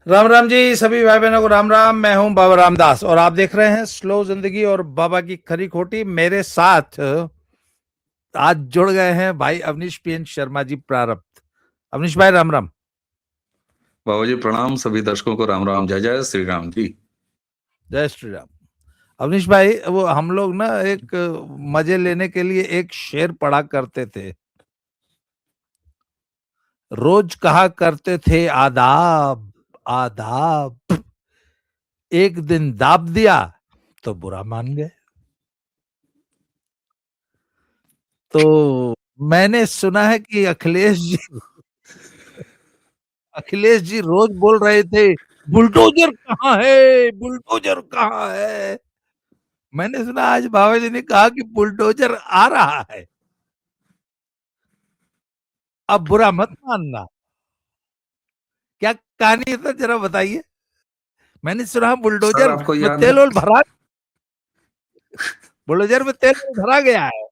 राम राम जी, सभी भाई बहनों को राम राम। मैं हूं बाबा रामदास और आप देख रहे हैं स्लो जिंदगी और बाबा की खरी खोटी। मेरे साथ आज जुड़ गए हैं भाई अवनीश पीएन शर्मा जी प्रारब्ध। अवनीश भाई राम राम। बाबा जी प्रणाम। सभी दर्शकों को राम राम। जय जय श्री राम जी। जय श्री राम। अवनीश भाई, वो हम लोग ना एक मजे लेने के लिए एक शेर पढ़ा करते थे। रोज कहा करते थे आदाब आदाब, एक दिन दाब दिया तो बुरा मान गए। तो मैंने सुना है कि अखिलेश जी रोज बोल रहे थे, बुलडोजर कहाँ है, बुलडोजर कहाँ है। मैंने सुना आज बाबा जी ने कहा कि बुलडोजर आ रहा है। अब बुरा मत मानना। क्या कहानी है सर, जरा बताइए। मैंने सुना सर बुलडोजर आपको में याद है? तेल और भरा, बुलडोजर में तेल और भरा गया है।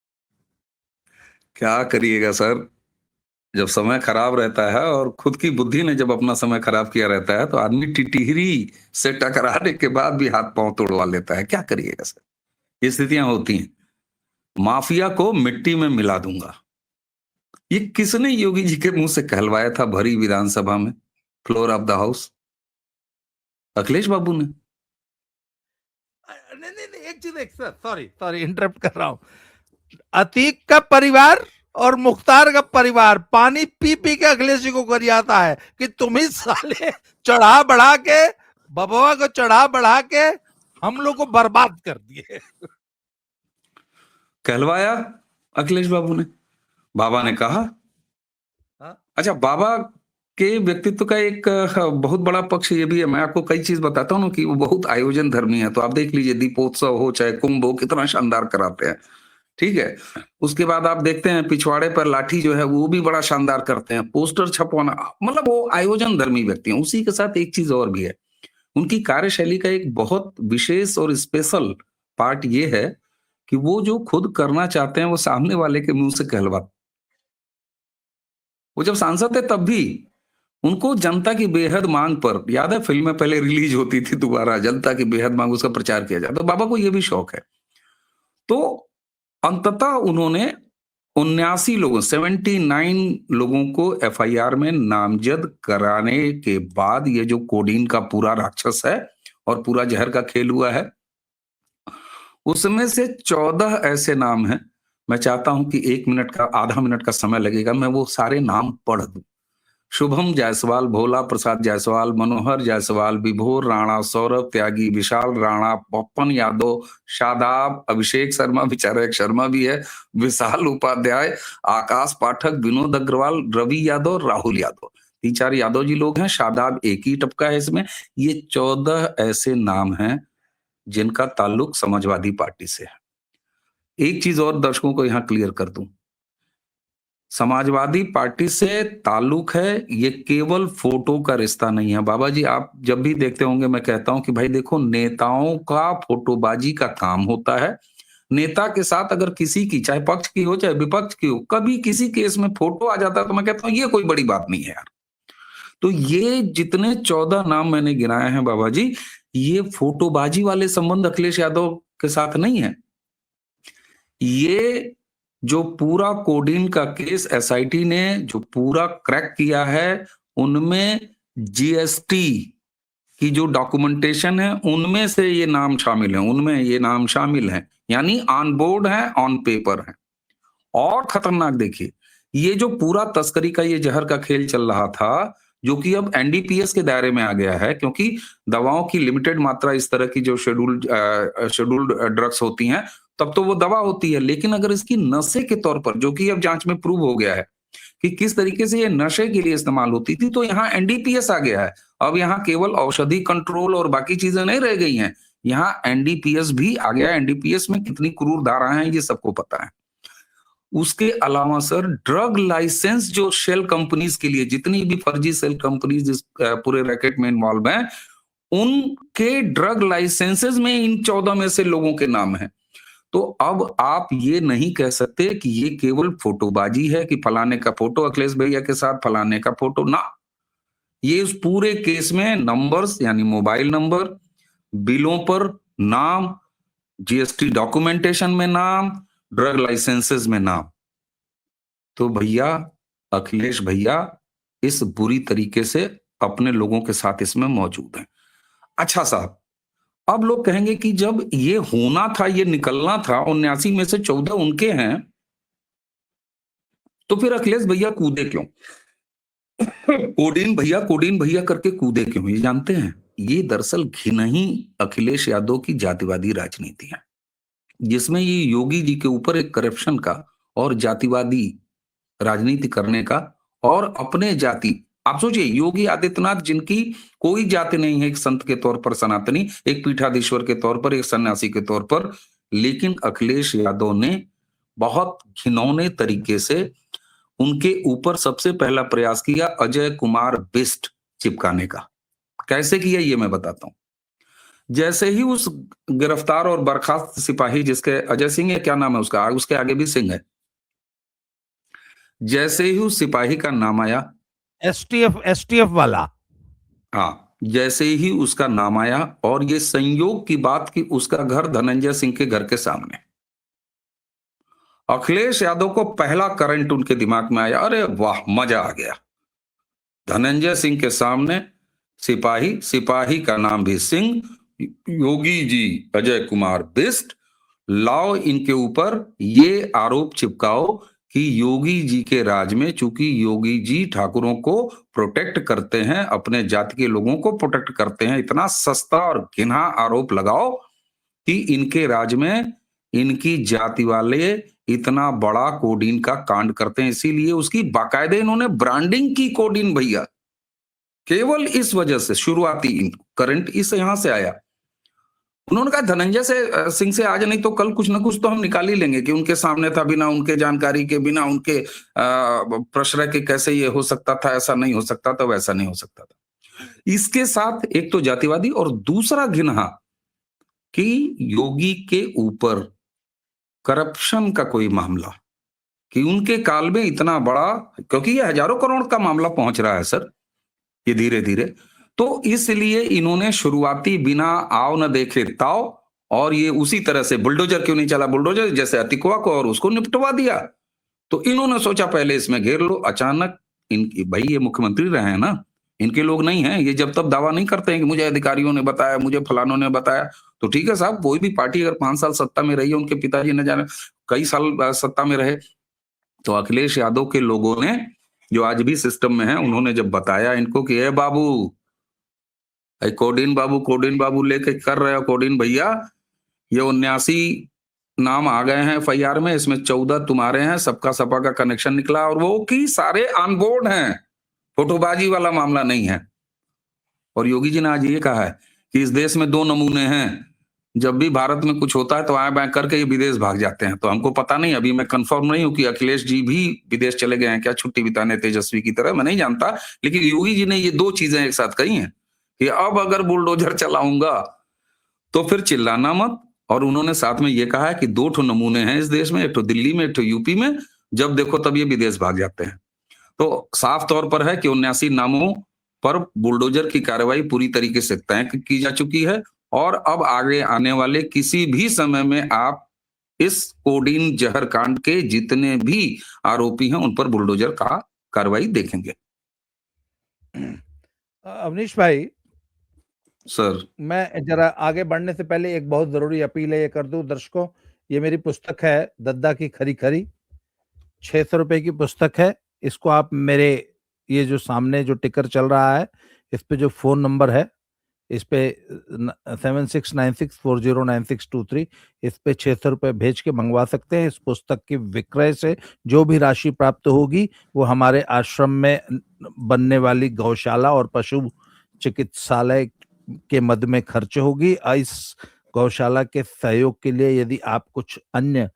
क्या करिएगा सर, जब समय खराब रहता है और खुद की बुद्धि ने जब अपना समय खराब किया रहता है तो आदमी टिटहरी से टकराने के बाद भी हाथ पांव तोड़वा लेता है। क्या करिएगा सर, ये स्थितियां होती हैं। माफिया को मिट्टी में मिला दूंगा, ये किसने योगी जी के मुंह से कहलवाया था भरी विधानसभा में, floor of the house? Akhilesh babu ने। नहीं नहीं नहीं, एक चीज, एक सर, सॉरी सॉरी इंटरप्ट कर रहा हूं। अतीक का परिवार और मुख्तार का परिवार पानी पी पी के अखिलेश जी को गरियाता है कि तुम ही साले चढ़ा बढ़ा के, बबुआ को चढ़ा बढ़ा के हम लोग को बर्बाद कर दिए। कहलवाया अखिलेश बाबू ने, बाबा ने हाँ कहा। हाँ। अच्छा, बाबा के व्यक्तित्व का एक बहुत बड़ा पक्ष ये भी है। मैं आपको कई चीज बताता हूँ ना कि वो बहुत आयोजन धर्मी है। तो आप देख लीजिए, दीपोत्सव हो चाहे कुंभ हो, कितना शानदार कराते हैं। ठीक है। उसके बाद आप देखते हैं पिछवाड़े पर लाठी जो है वो भी बड़ा शानदार करते हैं, पोस्टर छपवाना, मतलब वो आयोजन धर्मी व्यक्ति हैं। उसी के साथ एक चीज और भी है, उनकी कार्यशैली का एक बहुत विशेष और स्पेशल पार्ट ये है कि वो जो खुद करना चाहते हैं वो सामने वाले के मुंह से कहलवाते। वो जब सांसद थे तब भी उनको जनता की बेहद मांग पर, याद है फिल्में पहले रिलीज होती थी, दोबारा जनता की बेहद मांग, उसका प्रचार किया जाता। तो बाबा को ये भी शौक है। तो अंततः उन्होंने 79 लोगों, 79 लोगों को एफआईआर में नामजद कराने के बाद ये जो कोडीन का पूरा राक्षस है और पूरा जहर का खेल हुआ है, उसमें से 14 ऐसे नाम हैं। मैं चाहता हूं कि 1 मिनट का, आधा मिनट का समय लगेगा, मैं वो सारे नाम पढ़ दूं। शुभम जायसवाल, भोला प्रसाद जायसवाल, मनोहर जायसवाल, विभोर राणा, सौरभ त्यागी, विशाल राणा, पप्पन यादव, शादाब, अभिषेक शर्मा, बेचारा एक शर्मा भी है, विशाल उपाध्याय, आकाश पाठक, विनोद अग्रवाल, रवि यादव, राहुल यादव। 3 4 यादव जी लोग हैं, शादाब एक ही टपका है इसमें। ये 14 ऐसे नाम हैं जिनका ताल्लुक समाजवादी पार्टी से है। एक चीज और दर्शकों को यहां क्लियर कर दूं, समाजवादी पार्टी से ताल्लुक है, ये केवल फोटो का रिश्ता नहीं है। बाबा जी आप जब भी देखते होंगे, मैं कहता हूं कि भाई देखो, नेताओं का फोटोबाजी का काम होता है। नेता के साथ अगर किसी की, चाहे पक्ष की हो चाहे विपक्ष की हो, कभी किसी केस में फोटो आ जाता है तो मैं कहता हूं ये कोई बड़ी बात नहीं है यार। तो ये जितने 14 नाम मैंने गिनाए हैं बाबा जी, ये फोटोबाजी वाले संबंध अखिलेश यादव के साथ नहीं है। ये जो पूरा कोडीन का केस एसआईटी ने जो पूरा क्रैक किया है, उनमें जीएसटी की जो डॉक्यूमेंटेशन है उनमें से ये नाम शामिल है, उनमें ये नाम शामिल है, यानी ऑन बोर्ड है, ऑन पेपर है। और खतरनाक देखिए, ये जो पूरा तस्करी का ये जहर का खेल चल रहा था, जो कि अब एनडीपीएस के दायरे में आ गया है, क्योंकि दवाओं की लिमिटेड मात्रा, इस तरह की जो शेड्यूल्ड ड्रग्स होती हैं, तब तो वो दवा होती है। लेकिन अगर इसकी नशे के तौर पर, जो कि अब जांच में प्रूव हो गया है कि किस तरीके से ये नशे के लिए इस्तेमाल होती थी, तो यहाँ एनडीपीएस आ गया है। अब यहाँ केवल औषधि कंट्रोल और बाकी चीजें नहीं रह गई हैं, यहाँ एनडीपीएस भी आ गया। एनडीपीएस में कितनी क्रूर धाराएं हैं ये सबको पता है। उसके अलावा सर, ड्रग लाइसेंस जो शेल कंपनीज के लिए, जितनी भी फर्जी सेल कंपनीज इस पूरे रैकेट में इन्वॉल्व हैं, उनके ड्रग लाइसेंसेस में इन 14 में से लोगों के नाम हैं। तो अब आप ये नहीं कह सकते कि ये केवल फोटोबाजी है कि फलाने का फोटो अखिलेश भैया के साथ, फलाने का फोटो ना। ये उस पूरे केस में नंबर्स यानी मोबाइल नंबर, बिलों पर नाम, जीएसटी डॉक्यूमेंटेशन में नाम, ड्रग लाइसेंसेस में नाम। तो भैया अखिलेश भैया इस बुरी तरीके से अपने लोगों के साथ इसमें मौजूद हैं। अच्छा साहब, अब लोग कहेंगे कि जब ये होना था, ये निकलना था, 79 में से 14 उनके हैं, तो फिर अखिलेश भैया कूदे क्यों? कोडीन भैया करके कूदे क्यों? ये जानते हैं, ये दरअसल घिन ही अखिलेश यादव की जातिवादी राजनीति है, जिसमें ये योगी जी के ऊपर एक करप्शन का और जातिवादी राजनीति करने का, और अपने जाति, आप सोचिए योगी आदित्यनाथ जिनकी कोई जाति नहीं है, एक संत के तौर पर सनातनी, एक पीठाधीश्वर के तौर पर, एक सन्यासी के तौर पर, लेकिन अखिलेश यादव ने बहुत घिनौने तरीके से उनके ऊपर सबसे पहला प्रयास किया अजय कुमार बिष्ट चिपकाने का। कैसे किया ये मैं बताता हूं। जैसे ही उस गिरफ्तार और बर्खास्त सिपाही, जिसके अजय सिंह है, क्या नाम है उसका, उसके आगे भी सिंह है, जैसे ही उस सिपाही का नाम आया, एसटीएफ वाला, हाँ, जैसे ही उसका नाम आया, और ये संयोग की बात कि उसका घर धनंजय सिंह के घर के सामने, अखिलेश यादव को पहला करंट उनके दिमाग में आया, अरे वाह मजा आ गया, धनंजय सिंह के सामने सिपाही, सिपाही का नाम भी सिंह, योगी जी अजय कुमार बिष्ट, लाओ इनके ऊपर ये आरोप चिपकाओ कि योगी जी के राज में, चूंकि योगी जी ठाकुरों को प्रोटेक्ट करते हैं, अपने जाति के लोगों को प्रोटेक्ट करते हैं, इतना सस्ता और घिना आरोप लगाओ कि इनके राज में इनकी जाति वाले इतना बड़ा कोडीन का कांड करते हैं। इसीलिए उसकी बाकायदे इन्होंने ब्रांडिंग की, कोडीन भैया, केवल इस वजह से शुरुआती करंट इस यहां से आया। उन्होंने कहा धनंजय सिंह से आज नहीं तो कल कुछ ना कुछ तो हम निकाल ही लेंगे कि उनके सामने था, बिना उनके जानकारी के, बिना उनके प्रश्रय के कैसे ये हो सकता था, ऐसा नहीं हो सकता था, वैसा नहीं हो सकता था। इसके साथ एक तो जातिवादी, और दूसरा घिनहा कि योगी के ऊपर करप्शन का कोई मामला, कि उनके काल में इतना बड़ा, क्योंकि ये हजारों करोड़ का मामला पहुंच रहा है सर, ये धीरे धीरे, तो इसलिए इन्होंने शुरुआती बिना आओ न देखे ताओ, और ये उसी तरह से बुलडोजर क्यों नहीं चला, बुलडोजर जैसे अतिकवा को, और उसको निपटवा दिया। तो इन्होंने सोचा पहले इसमें घेर लो, अचानक इनकी, भाई ये मुख्यमंत्री रहे हैं ना, इनके लोग नहीं हैं, ये जब तब दावा नहीं करते हैं कि मुझे अधिकारियों ने बताया, मुझे फलानों ने बताया। तो ठीक है साहब, कोई भी पार्टी अगर 5 साल सत्ता में रही है, उनके पिताजी न जाने कई साल सत्ता में रहे, तो अखिलेश यादव के लोगों ने, जो आज भी सिस्टम में है, उन्होंने जब बताया इनको कि ए बाबू, कोडीन बाबू लेके कर रहे हो, कोडीन भैया, ये 79 नाम आ गए हैं एफआईआर में, इसमें 14 तुम्हारे हैं, सबका सपा का कनेक्शन निकला, और वो कि सारे ऑन बोर्ड हैं, फोटोबाजी वाला मामला नहीं है। और योगी जी ने आज ये कहा है कि इस देश में 2 नमूने हैं, जब भी भारत में कुछ होता है तो आए बाएं करके ये विदेश भाग जाते हैं। तो हमको पता नहीं, अभी मैं कंफर्म नहीं हूं कि अखिलेश जी भी विदेश चले गए हैं क्या छुट्टी बिताने, तेजस्वी की तरह, मैं नहीं जानता, लेकिन योगी जी ने ये 2 चीजें एक साथ कही हैं कि अब अगर बुलडोजर चलाऊंगा तो फिर चिल्लाना मत, और उन्होंने साथ में ये कहा है कि 2 ठो नमूने हैं इस देश में, एक ठो दिल्ली में, एक ठो यूपी में, जब देखो तब ये विदेश भाग जाते हैं। तो साफ तौर पर है कि 79 नामों पर बुलडोजर की कार्रवाई पूरी तरीके से तय की जा चुकी है, और अब आगे आने वाले किसी भी समय में आप इस कोडीन जहर कांड के जितने भी आरोपी हैं उन पर बुलडोजर का कार्रवाई देखेंगे। अवनीश भाई सर, मैं जरा आगे बढ़ने से पहले एक बहुत जरूरी अपील है, ये कर दूं दर्शकों। ये मेरी पुस्तक है दद्दा की खरी खरी, 600 रुपए की पुस्तक है। इसको आप मेरे ये जो सामने जो टिकर चल रहा है, इस पे जो फोन नंबर है, इस पे 7696409623, इस पे 600 रुपए भेज के मंगवा सकते हैं। इस पुस्तक की विक्रय से जो भी राशि प्राप्त होगी वो हमारे आश्रम में बनने वाली गौशाला और पशु चिकित्सालय के मद में खर्च होगी। इस गौशाला के सहयोग के लिए यदि आप कुछ अन्य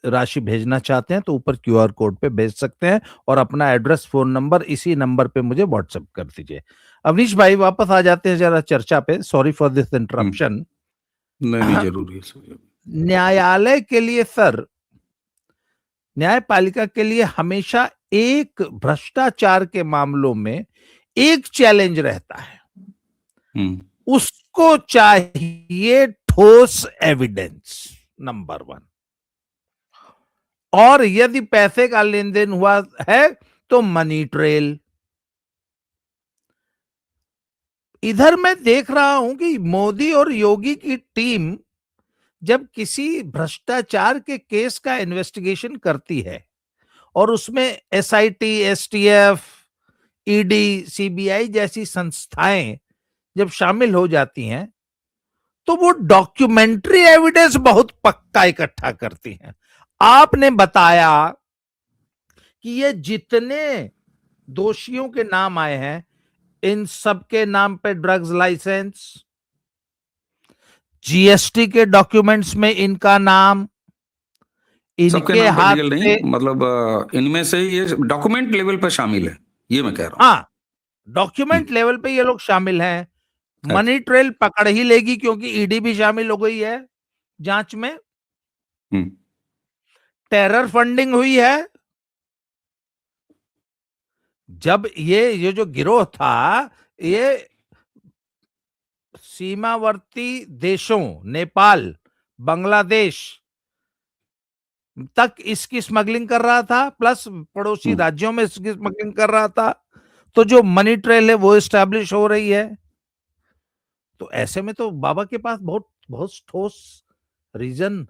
राशि भेजना चाहते हैं तो ऊपर क्यूआर कोड पे भेज सकते हैं, और अपना एड्रेस, फोन नंबर इसी नंबर पे मुझे व्हाट्सएप कर दीजिए। अवनीश भाई वापस आ जाते हैं जरा चर्चा पे, सॉरी फॉर दिस इंटरप्शन। नहीं जरूरी है। न्यायालय के लिए सर, न्यायपालिका के लिए हमेशा एक भ्रष्टाचार के मामलों में एक चैलेंज रहता है, हम्म। उसको चाहिए ठोस एविडेंस, नंबर 1। और यदि पैसे का लेन देन हुआ है तो मनी ट्रेल। इधर मैं देख रहा हूं कि मोदी और योगी की टीम जब किसी भ्रष्टाचार के केस का इन्वेस्टिगेशन करती है और उसमें एसआईटी, एसटीएफ, ईडी, सीबीआई जैसी संस्थाएं जब शामिल हो जाती हैं, तो वो डॉक्यूमेंट्री एविडेंस बहुत पक्का इकट्ठा करती हैं। आपने बताया कि ये जितने दोषियों के नाम आए हैं, इन सबके नाम पे ड्रग्स लाइसेंस, जीएसटी के डॉक्यूमेंट्स में इनका नाम, सबके इनके नाम पे हाथ डीएल नहीं, पे, मतलब इनमें से ये डॉक्यूमेंट लेवल पे शामिल है, ये मैं कह रहा हूँ। हाँ, डॉक्यूमेंट लेवल पे ये लोग शामिल हैं। मनी ट्रेल पकड़ ही लेगी क्योंकि ईडी भी शामिल हो गई है जांच में। टेरर फंडिंग हुई है। जब ये जो गिरोह था, ये सीमावर्ती देशों नेपाल, बांग्लादेश तक इसकी स्मगलिंग कर रहा था, प्लस पड़ोसी राज्यों में इसकी स्मगलिंग कर रहा था। तो जो मनी ट्रेल है वो एस्टैब्लिश हो रही है। तो ऐसे में तो बाबा के पास बहुत बहुत ठोस रीजन,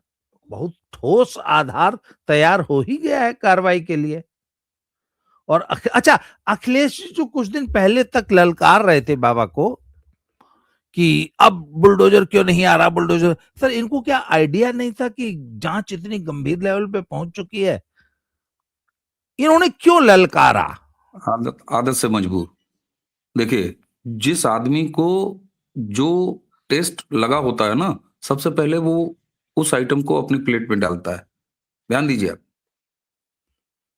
बहुत ठोस आधार तैयार हो ही गया है कार्रवाई के लिए। और अच्छा, अखिलेश जी जो कुछ दिन पहले तक ललकार रहे थे बाबा को कि अब बुलडोजर क्यों नहीं आ रहा, बुलडोजर, सर इनको क्या आइडिया नहीं था कि जांच इतनी गंभीर लेवल पे पहुंच चुकी है? इन्होंने क्यों ललकारा? आदत आदत से मजबूर। देखिए, जिस आदमी को जो टेस्ट लगा होता है ना, सबसे पहले वो उस आइटम को अपनी प्लेट में डालता है। ध्यान दीजिए आप,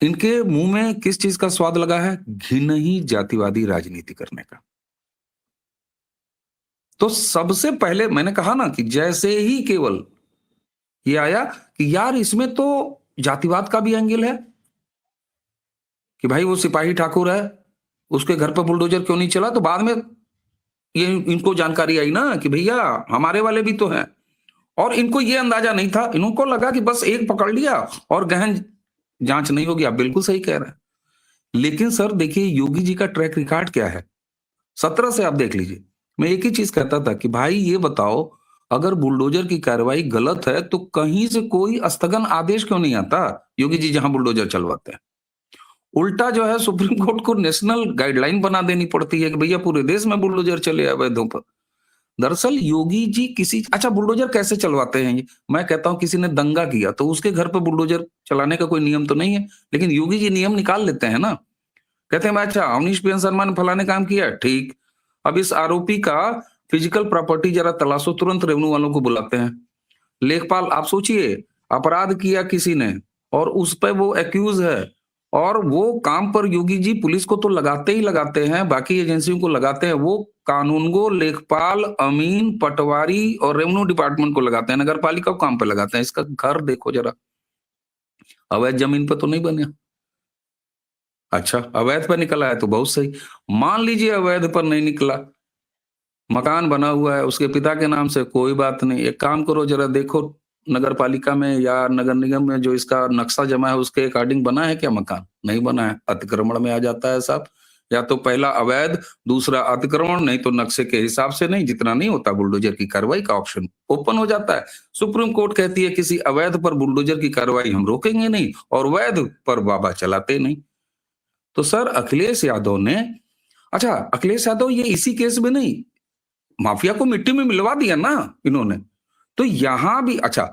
इनके मुंह में किस चीज का स्वाद लगा है? घिन ही जातिवादी राजनीति करने का। तो सबसे पहले मैंने कहा ना कि जैसे ही केवल ये आया कि यार इसमें तो जातिवाद का भी एंगल है, कि भाई वो सिपाही ठाकुर है, उसके घर पर बुलडोजर क्यों नहीं चला, तो बाद में ये इनको जानकारी आई ना कि भैया हमारे वाले भी तो हैं। और इनको ये अंदाजा नहीं था, इनको लगा कि बस एक पकड़ लिया और गहन जांच नहीं होगी। आप बिल्कुल सही कह रहे हैं। लेकिन सर देखिए, योगी जी का ट्रैक रिकॉर्ड क्या है, 17 से आप देख लीजिए। मैं एक ही चीज कहता था कि भाई ये बताओ, अगर बुलडोजर की कार्रवाई गलत है तो कहीं से कोई स्थगन आदेश क्यों नहीं आता? योगी जी जहां बुलडोजर चलवाते हैं, उल्टा जो है सुप्रीम कोर्ट को नेशनल गाइडलाइन बना देनी पड़ती है कि भैया पूरे देश में बुलडोजर चले अवैधों पर। दरअसल योगी जी किसी, अच्छा बुलडोजर कैसे चलवाते हैं ये? मैं कहता हूं किसी ने दंगा किया तो उसके घर पर बुलडोजर चलाने का कोई नियम तो नहीं है, लेकिन योगी जी नियम निकाल लेते हैं ना। कहते हैं अच्छा अवनीश बेन शर्मा ने फलाने काम किया, ठीक, अब इस आरोपी का फिजिकल प्रॉपर्टी जरा तलाशो, तुरंत रेवेन्यू वालों को बुलाते हैं। लेखपाल, आप सोचिए, अपराध किया किसी ने और उस पर वो एक्यूज है, और वो काम पर योगी जी पुलिस को तो लगाते ही लगाते हैं, बाकी एजेंसियों को लगाते हैं, वो कानूनगो, लेखपाल, अमीन, पटवारी और रेवेन्यू डिपार्टमेंट को लगाते हैं, नगर पालिका को काम पे लगाते हैं। इसका घर देखो जरा, अवैध जमीन पर तो नहीं बने। अच्छा अवैध पर निकला है तो बहुत सही, मान लीजिए अवैध पर नहीं निकला, मकान बना हुआ है उसके पिता के नाम से, कोई बात नहीं, एक काम करो जरा देखो नगर पालिका में या नगर निगम में जो इसका नक्शा जमा है उसके अकॉर्डिंग बना है क्या मकान? नहीं बना है, अतिक्रमण में आ जाता है साहब। या तो पहला अवैध, दूसरा अतिक्रमण, नहीं तो नक्शे के हिसाब से नहीं, जितना नहीं होता बुलडोजर की कार्रवाई का ऑप्शन ओपन हो जाता है। सुप्रीम कोर्ट कहती है किसी अवैध पर बुलडोजर की कार्रवाई हम रोकेंगे नहीं, और वैध पर बाबा चलाते नहीं। तो सर अखिलेश यादव ने, अच्छा अखिलेश यादव ये इसी केस में नहीं, माफिया को मिट्टी में मिलवा दिया ना इन्होंने। तो यहां भी, अच्छा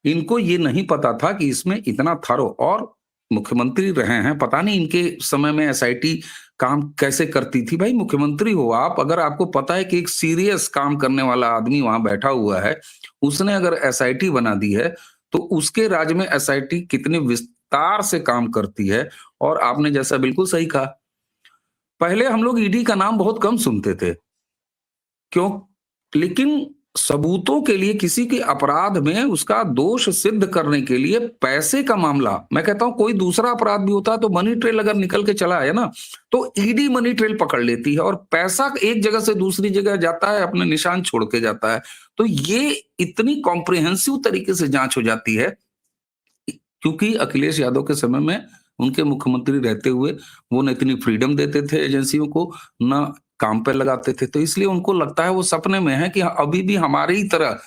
इनको ये नहीं पता था कि इसमें इतना थारो, और मुख्यमंत्री रहे हैं, पता नहीं इनके समय में एसआईटी काम कैसे करती थी। भाई मुख्यमंत्री हो आप, अगर आपको पता है कि एक सीरियस काम करने वाला आदमी वहां बैठा हुआ है, उसने अगर एसआईटी बना दी है, तो उसके राज्य में एसआईटी कितने विस्तार से काम करती है। और आपने जैसा बिल्कुल सही कहा, पहले हम लोग ईडी का नाम बहुत कम सुनते थे, क्यों? लेकिन सबूतों के लिए, किसी के अपराध में उसका दोष सिद्ध करने के लिए पैसे का मामला, मैं कहता हूं कोई दूसरा अपराध भी होता तो मनी ट्रेल अगर निकल के चला है ना, तो ईडी मनी ट्रेल पकड़ लेती है और पैसा एक जगह से दूसरी जगह जाता है, अपने निशान छोड़ के जाता है। तो ये इतनी कॉम्प्रिहेंसिव तरीके से जांच हो जाती है, क्योंकि अखिलेश यादव के समय में उनके मुख्यमंत्री रहते हुए वो न इतनी फ्रीडम देते थे एजेंसियों को, न काम पे लगाते थे, तो इसलिए उनको लगता है वो सपने में है कि अभी भी हमारी ही तरह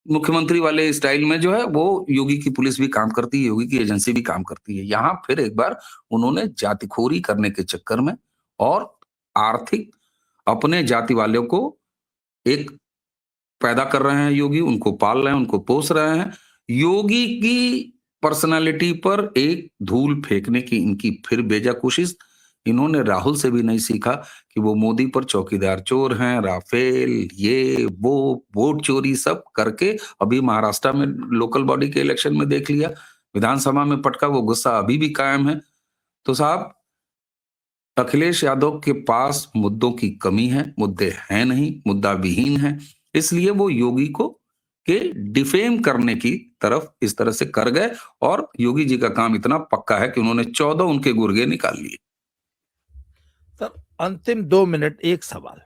मुख्यमंत्री वाले स्टाइल में जो है वो योगी की पुलिस भी काम करती है, योगी की एजेंसी भी काम करती है। यहाँ फिर एक बार उन्होंने जातिखोरी करने के चक्कर में और आर्थिक अपने जाति वालों को एक पैदा कर रहे हैं योगी, उनको पाल रहे हैं, उनको पोस रहे हैं। योगी की पर्सनालिटी पर एक धूल फेंकने की इनकी फिर बेजा कोशिश। इन्होंने राहुल से भी नहीं सीखा कि वो मोदी पर चौकीदार चोर हैं, राफेल, ये वो वोट चोरी सब करके अभी महाराष्ट्र में लोकल बॉडी के इलेक्शन में देख लिया, विधानसभा में पटका, वो गुस्सा अभी भी कायम है। तो साहब, अखिलेश यादव के पास मुद्दों की कमी है, मुद्दे हैं नहीं, मुद्दा विहीन है, इसलिए वो योगी को के डिफेम करने की तरफ इस तरह से कर गए और योगी जी का काम इतना पक्का है कि उन्होंने 14 उनके गुर्गे निकाल लिए। सर, अंतिम 2 मिनट, एक सवाल।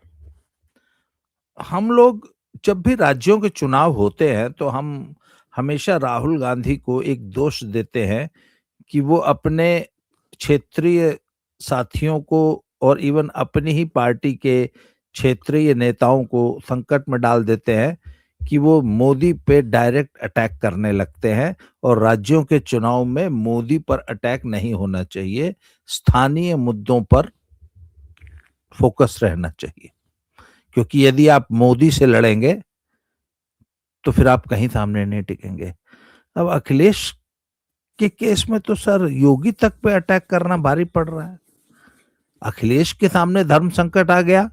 हम लोग जब भी राज्यों के चुनाव होते हैं तो हम हमेशा राहुल गांधी को एक दोष देते हैं कि वो अपने क्षेत्रीय साथियों को और इवन अपनी ही पार्टी के क्षेत्रीय नेताओं को संकट में डाल देते हैं कि वो मोदी पे डायरेक्ट अटैक करने लगते हैं, और राज्यों के चुनाव में मोदी पर अटैक नहीं होना चाहिए, स्थानीय मुद्दों पर फोकस रहना चाहिए, क्योंकि यदि आप मोदी से लड़ेंगे तो फिर आप कहीं सामने नहीं टिकेंगे। अब अखिलेश के केस में तो सर योगी तक पे अटैक करना भारी पड़ रहा है। अखिलेश के सामने धर्म संकट आ गया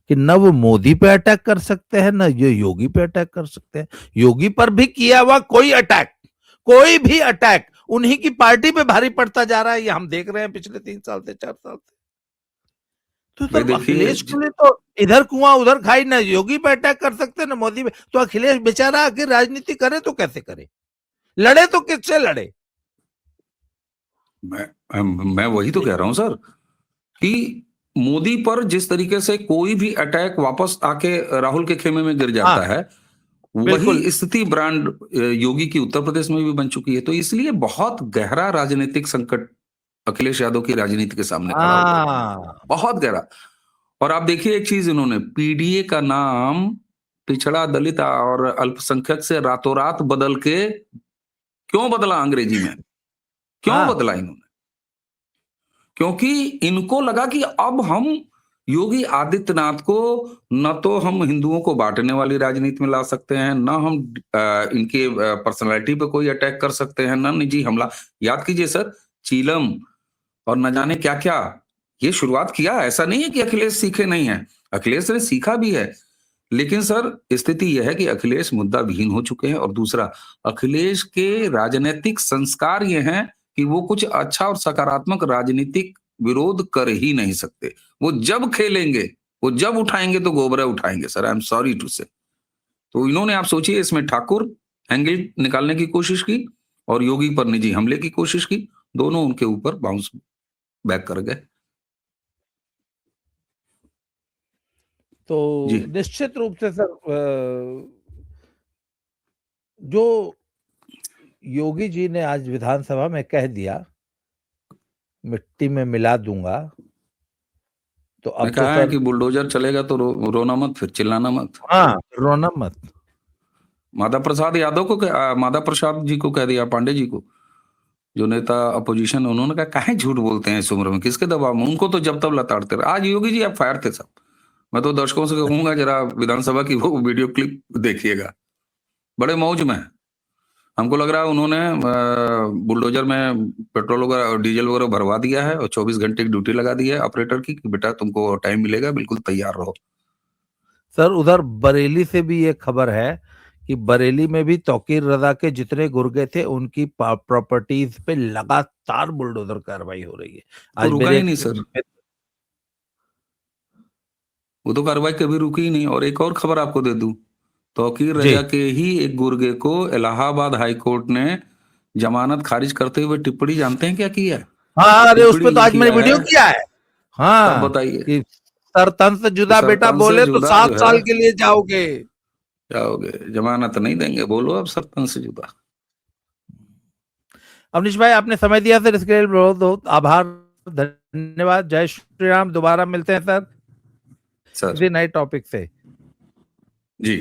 कि न वो मोदी पे अटैक कर सकते हैं, न ये योगी पे अटैक कर सकते हैं। योगी पर भी किया हुआ कोई अटैक, कोई भी अटैक उन्हीं की पार्टी पे भारी पड़ता जा रहा है, ये हम देख रहे हैं पिछले 3 साल से 4 साल से। तो सर अखिलेश के लिए तो इधर कुआं उधर खाई, ना योगी पे अटैक कर सकते ना मोदी पे, तो अखिलेश बेचारा आखिर राजनीति करे तो कैसे करे, लड़े तो किससे लड़े? मैं वही तो कह रहा हूं सर कि मोदी पर जिस तरीके से कोई भी अटैक वापस आके राहुल के खेमे में गिर जाता है, वही स्थिति ब्रांड योगी की उत्तर प्रदेश में भी बन चुकी है। तो इसलिए बहुत गहरा राजनीतिक संकट अखिलेश यादव की राजनीति के सामने खड़ा हुआ है, बहुत गहरा। और आप देखिए एक चीज, इन्होंने पीडीए का नाम पिछड़ा, दलित और अल्पसंख्यक से रातों रात बदल के क्यों बदला अंग्रेजी में, क्यों बदला इन्होंने? क्योंकि इनको लगा कि अब हम योगी आदित्यनाथ को न तो हम हिंदुओं को बांटने वाली राजनीति में ला सकते हैं, न हम इनके पर्सनालिटी पे कोई अटैक कर सकते हैं, न निजी हमला। याद कीजिए सर, चीलम और न जाने क्या क्या ये शुरुआत किया। ऐसा नहीं है कि अखिलेश सीखे नहीं है, अखिलेश ने सीखा भी है, लेकिन सर स्थिति यह है कि अखिलेश मुद्दा विहीन हो चुके हैं। और दूसरा, अखिलेश के राजनीतिक संस्कार ये हैं कि वो कुछ अच्छा और सकारात्मक राजनीतिक विरोध कर ही नहीं सकते। वो जब खेलेंगे, वो जब उठाएंगे तो गोबरा उठाएंगे sir, I am sorry to say. तो इन्होंने, आप सोचिए, इसमें ठाकुर एंगल निकालने की कोशिश की और योगी पर निजी हमले की कोशिश की, दोनों उनके ऊपर बाउंस बैक कर गए। तो निश्चित रूप से सर जो योगी जी ने आज विधानसभा में कह दिया मिट्टी में मिला दूंगा, तो अब कहा है कि बुलडोजर चलेगा तो रोना मत, फिर चिल्लाना मत। हाँ, रोना मत। माधव प्रसाद यादव को, माधव प्रसाद जी को कह दिया, पांडे जी को, जो नेता अपोजिशन, उन्होंने कहा काहे झूठ बोलते हैं इस उम्र में, किसके दबाव में? उनको तो जब तब लताड़ते रहे। आज योगी जी आप फायर थे साहब। मैं तो दर्शकों से कहूंगा जरा विधानसभा की वो वीडियो क्लिप देखिएगा, बड़े मौज में। हमको लग रहा है उन्होंने बुलडोजर में पेट्रोल वगैरह डीजल वगैरह भरवा दिया है और 24 घंटे की ड्यूटी लगा दी है ऑपरेटर की कि बेटा तुमको टाइम मिलेगा, बिल्कुल तैयार रहो। सर उधर बरेली से भी ये खबर है कि बरेली में भी तौकीर रजा के जितने गुर्गे थे उनकी प्रॉपर्टीज पे लगातार बुलडोजर कार्रवाई हो रही है। आज रुका ही नहीं सर, वो तो कार्रवाई कभी रुकी ही नहीं। और एक और खबर आपको दे दूं, तौकीर जी। रजा के ही एक गुर्गे को इलाहाबाद हाई कोर्ट ने जमानत खारिज करते हुए टिप्पणी जानते हैं क्या किया है? हाँ, अरे उस टिप्पणी पे तो ये आज मैंने किया वीडियो है, किया है। तब हाँ, बताइए, कि सर तन से जुदा बेटा सरतन से बोले तो जुदा 7 जो है साल के लिए जाओगे। जाओगे, जमानत नहीं देंगे, बोलो अब सरतन से जुदा। अवनीश भाई, आपने समय दिया सर, इसके लिए बहुत बहुत आभार, धन्यवाद। जय श्री राम। दोबारा मिलते हैं सर सर किसी नए टॉपिक से। जी।